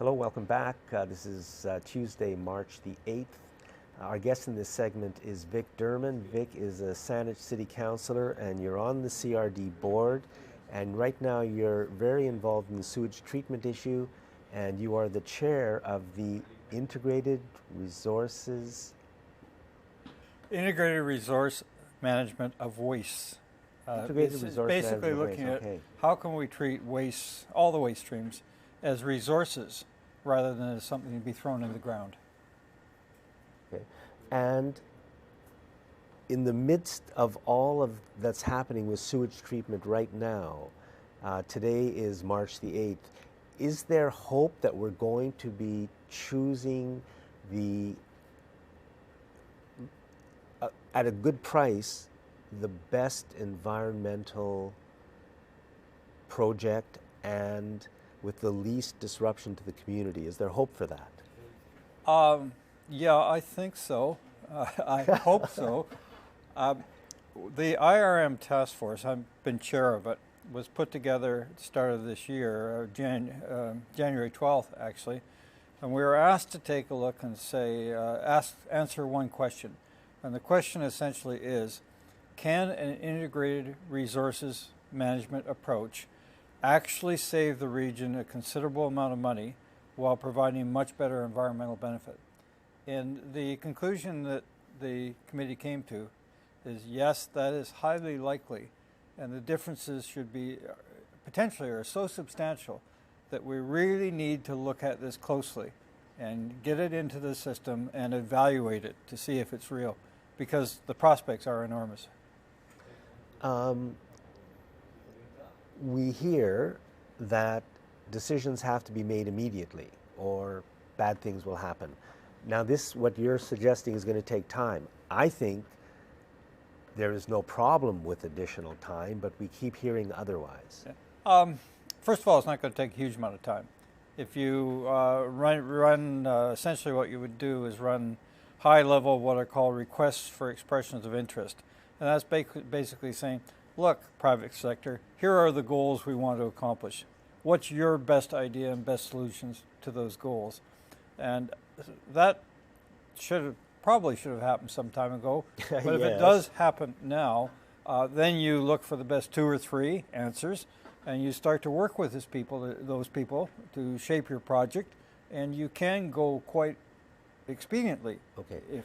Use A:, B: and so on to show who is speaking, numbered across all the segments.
A: Hello, welcome back. This is Tuesday, March the 8th. Our guest in this segment is Vic Derman. Vic is a Saanich City Councillor and you're on the CRD board. And right now you're very involved in the sewage treatment issue and you are the chair of the Integrated Resource
B: Management of Waste.
A: Integrated Resource
B: basically
A: Management
B: looking
A: of Waste.
B: at how can we treat waste, all the waste streams, as resources rather than as something to be thrown in the ground.
A: Okay. And in the midst of all of that's happening with sewage treatment right now, today is March the 8th, is there hope that we're going to be choosing at a good price, the best environmental project and with the least disruption to the community? Is there hope for that?
B: Yeah, I think so. I hope so. The IRM task force, I've been chair of it, was put together at the start of this year, January 12th actually, and we were asked to take a look and say, answer one question. And the question essentially is, can an integrated resources management approach actually save the region a considerable amount of money while providing much better environmental benefit? And the conclusion that the committee came to is yes, that is highly likely, and the differences should be potentially are so substantial that we really need to look at this closely and get it into the system and evaluate it to see if it's real, because the prospects are enormous.
A: We hear that decisions have to be made immediately or bad things will happen. Now this, what you're suggesting, is going to take time. I think there is no problem with additional time, but we keep hearing otherwise.
B: Yeah. First of all, it's not going to take a huge amount of time. If you run essentially what you would do is run high-level, what are called requests for expressions of interest. And that's basically saying, look, private sector, here are the goals we want to accomplish. What's your best idea and best solutions to those goals? And that probably should have happened some time ago. But if it does happen now, then you look for the best 2 or 3 answers, and you start to work with those people to shape your project, and you can go quite expediently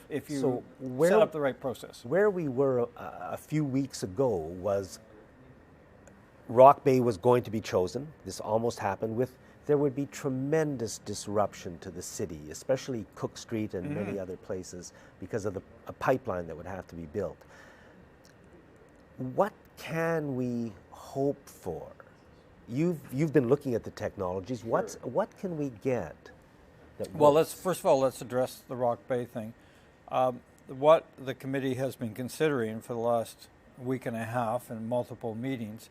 B: if you set up the right process.
A: Where we were a few weeks ago was Rock Bay was going to be chosen. This almost happened. There would be tremendous disruption to the city, especially Cook Street and many other places, because of a pipeline that would have to be built. What can we hope for? You've been looking at the technologies. What can we get?
B: Well, first of all, let's address the Rock Bay thing. What the committee has been considering for the last week and a half in multiple meetings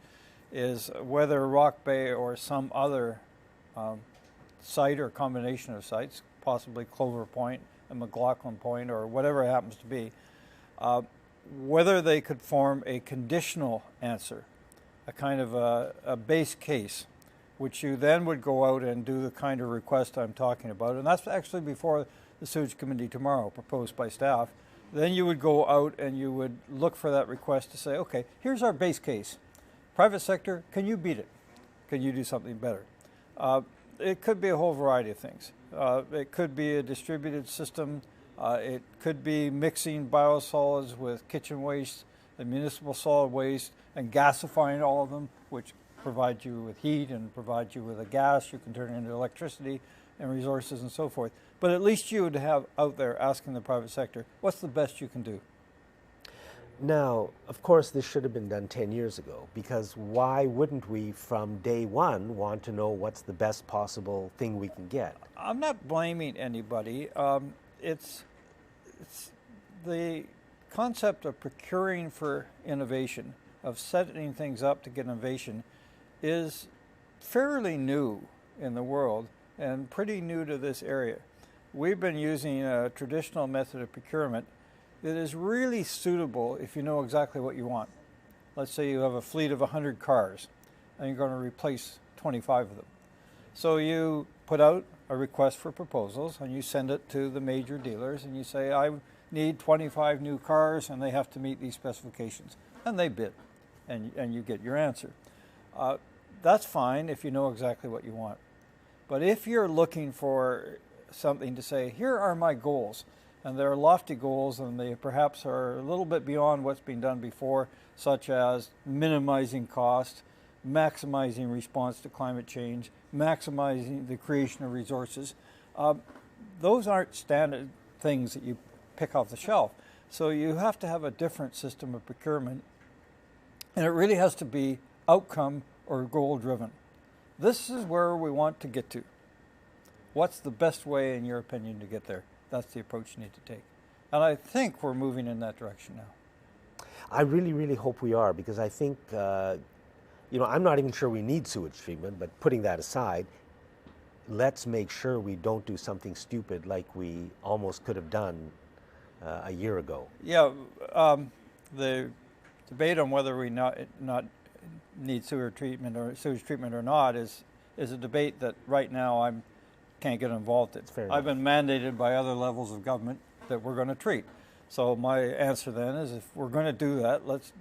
B: is whether Rock Bay or some other site or combination of sites, possibly Clover Point and McLaughlin Point or whatever it happens to be, whether they could form a conditional answer, a kind of a base case, which you then would go out and do the kind of request I'm talking about. And that's actually before the Sewage Committee tomorrow, proposed by staff. Then you would go out and you would look for that request to say, okay, here's our base case. Private sector, can you beat it? Can you do something better? It could be a whole variety of things. It could be a distributed system. It could be mixing biosolids with kitchen waste and municipal solid waste and gasifying all of them, which provide you with heat and provide you with a gas you can turn into electricity and resources and so forth. But at least you would have out there asking the private sector, what's the best you can do?
A: Now, of course, this should have been done 10 years ago, because why wouldn't we from day one want to know what's the best possible thing we can get?
B: I'm not blaming anybody. It's the concept of procuring for innovation, of setting things up to get innovation, is fairly new in the world and pretty new to this area. We've been using a traditional method of procurement that is really suitable if you know exactly what you want. Let's say you have a fleet of 100 cars and you're going to replace 25 of them. So you put out a request for proposals, and you send it to the major dealers, and you say, I need 25 new cars, and they have to meet these specifications. And they bid, and you get your answer. That's fine if you know exactly what you want. But if you're looking for something to say, here are my goals, and they're lofty goals, and they perhaps are a little bit beyond what's been done before, such as minimizing cost, maximizing response to climate change, maximizing the creation of resources. Those aren't standard things that you pick off the shelf. So you have to have a different system of procurement, and it really has to be outcome or goal driven. This is where we want to get to. What's the best way, in your opinion, to get there? That's the approach you need to take. And I think we're moving in that direction now.
A: I really, really hope we are, because I think, I'm not even sure we need sewage treatment, but putting that aside, let's make sure we don't do something stupid like we almost could have done a year ago.
B: Yeah, the debate on whether we not need sewage treatment or not is a debate that right now I can't get involved in. I've been mandated by other levels of government that we're going to treat. So my answer then is, if we're going to do that, let's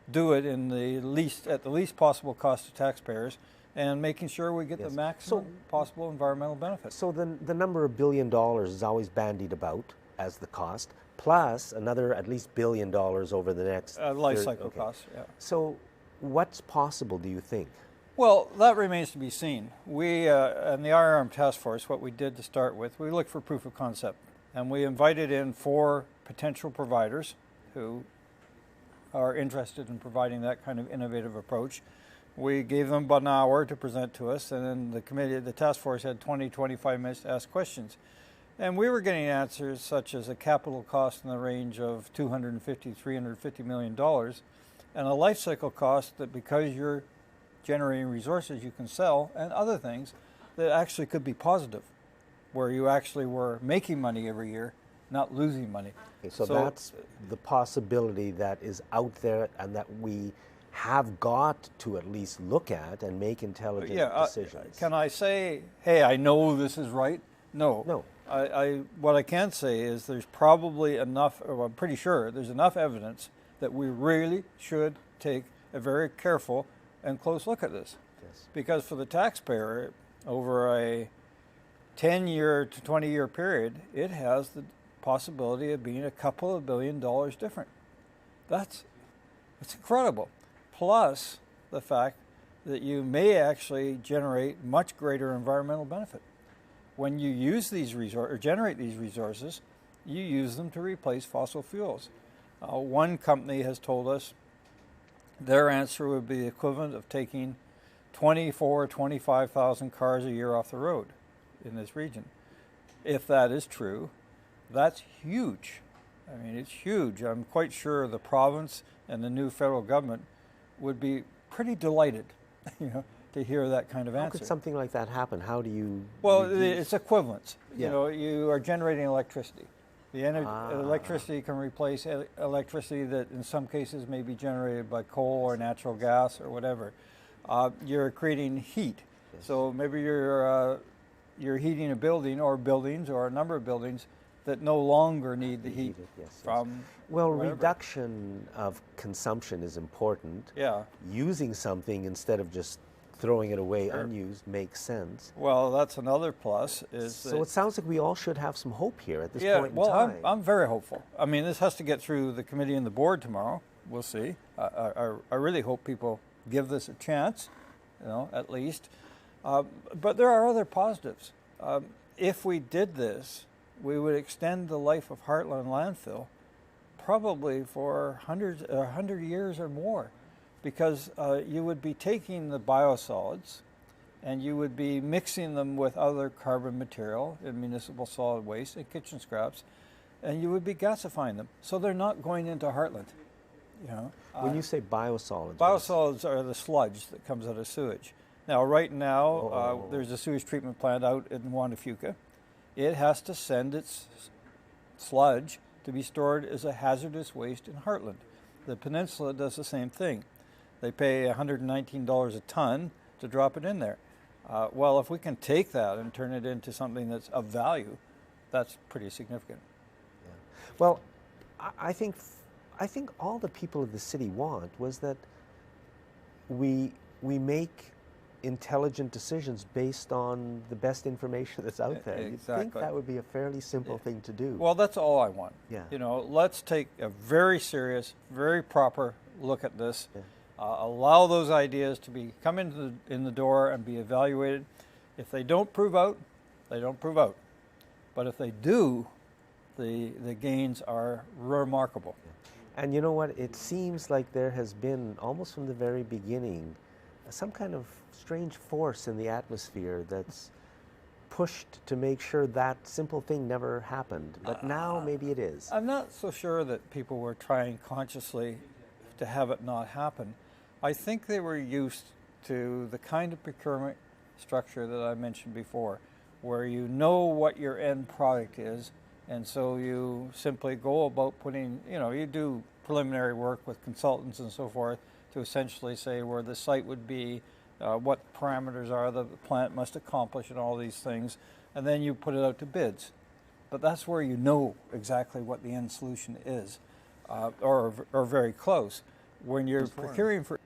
B: do it at the least possible cost to taxpayers, and making sure we get the maximum possible environmental benefit.
A: So the number of $1 billion is always bandied about as the cost, plus another at least $1 billion over the next
B: life cycle costs. Yeah.
A: So what's possible, do you think?
B: Well, that remains to be seen. We, in the IRM task force, what we did to start with, we looked for proof of concept. And we invited in 4 potential providers who are interested in providing that kind of innovative approach. We gave them about an hour to present to us, and then the task force had 20-25 minutes to ask questions. And we were getting answers such as a capital cost in the range of $250-350 million, and a life cycle cost that, because you're generating resources you can sell, and other things that actually could be positive, where you actually were making money every year, not losing money.
A: Okay, so that's the possibility that is out there, and that we have got to at least look at and make intelligent decisions.
B: Can I say, hey, I know this is right? No.
A: No.
B: What I can say is there's probably enough, or I'm pretty sure there's enough evidence that we really should take a very careful and close look at this.
A: Yes.
B: Because for the taxpayer, over a 10-year to 20-year period, it has the possibility of being a couple of $1 billion different. That's incredible. Plus the fact that you may actually generate much greater environmental benefit. When you use these or generate these resources, you use them to replace fossil fuels. One company has told us their answer would be the equivalent of taking 25,000 cars a year off the road in this region. If that is true, that's huge. I mean, it's huge. I'm quite sure the province and the new federal government would be pretty delighted, to hear that kind of answer.
A: How could something like that happen? How do you...
B: Well, it's equivalence. Yeah. You are generating electricity. The electricity can replace electricity that in some cases may be generated by coal or natural gas or whatever. You're creating heat. Yes. So maybe you're heating a building or buildings or a number of buildings that no longer need the heat from...
A: Well, reduction of consumption is important.
B: Yeah.
A: Using something instead of just throwing it away unused makes sense.
B: Well, that's another plus.
A: So it sounds like we all should have some hope here at this point in time.
B: I'm very hopeful. I mean, this has to get through the committee and the board tomorrow. We'll see. I really hope people give this a chance, at least. But there are other positives. If we did this, we would extend the life of Heartland landfill probably for 100 years or more, because you would be taking the biosolids and you would be mixing them with other carbon material in municipal solid waste and kitchen scraps, and you would be gasifying them. So they're not going into Heartland.
A: When you say biosolids...
B: Biosolids are the sludge that comes out of sewage. Now, right now, there's a sewage treatment plant out in Wandafuka. It has to send its sludge to be stored as a hazardous waste in Heartland. The peninsula does the same thing. They pay $119 a ton to drop it in there. Well, if we can take that and turn it into something that's of value, that's pretty significant.
A: Well, I think all the people of the city want was that we make intelligent decisions based on the best information that's out there.
B: Exactly.
A: You'd think that would be a fairly simple thing to do.
B: Well, that's all I want.
A: Yeah.
B: You know, let's take a very serious, very proper look at this.
A: Yeah.
B: Allow those ideas to come in the door and be evaluated. If they don't prove out, they don't prove out. But if they do, the gains are remarkable.
A: And you know what? It seems like there has been, almost from the very beginning, some kind of strange force in the atmosphere that's pushed to make sure that simple thing never happened. But now maybe it is.
B: I'm not so sure that people were trying consciously to have it not happen. I think they were used to the kind of procurement structure that I mentioned before, where you know what your end product is, and so you simply go about putting, you do preliminary work with consultants and so forth to essentially say where the site would be, what parameters are the plant must accomplish and all these things, and then you put it out to bids. But that's where you know exactly what the end solution is, or very close. When you're procuring for